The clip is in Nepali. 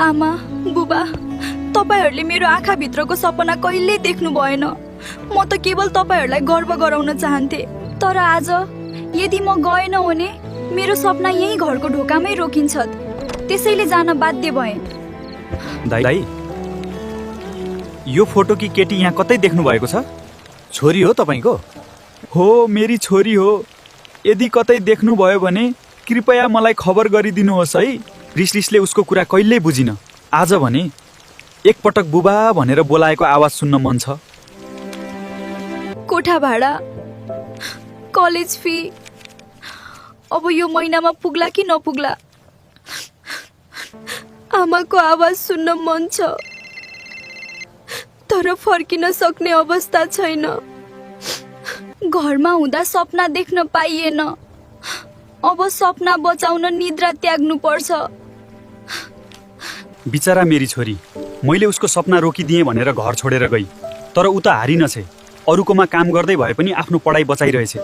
आमा, बुबा, तपाईहरुले मेरो आँखाभित्रको सपना कहिल्यै देख्नु भएन। म त केवल तपाईहरुलाई गर्व गराउन चाहन्थे। तर आज यदि म गएन भने मेरो सपना यही घरको ढोकामै रोकिन्छ। त्यसैले जान बाध्य भएँ। दाइ, यो फोटो कि केटी यहाँ कतै देख्नु भएको छ? छोरी हो तपाईको? हो, मेरी छोरी हो। यदि कतै देख्नु भयो भने कृपया मलाई खबर गरिदिनुहोस् है। रिसले उसको कुरा कहिल्यै बुझिन। आज भने एकपटक बुबा भनेर बोलाएको आवाज सुन्न मन छ। कोठा भाडा, कलेज फी, अब यो महिनामा पुग्ला कि नपुग्ला? आमाको आवाज सुन्न मन छ, तर फर्किन सक्ने अवस्था छैन। घरमा हुँदा सपना देख्न पाइएन। अब सपना बचाउन निद्रा त्याग्नु पर्छ। बिचरा मेरी छोरी, मैले उसको सपना रोकिदिएँ भनेर घर छोडेर गई। तर ऊ त हारिनछे। अरूकोमा काम गर्दै भए पनि आफ्नो पढाइ बचाइरहेछ।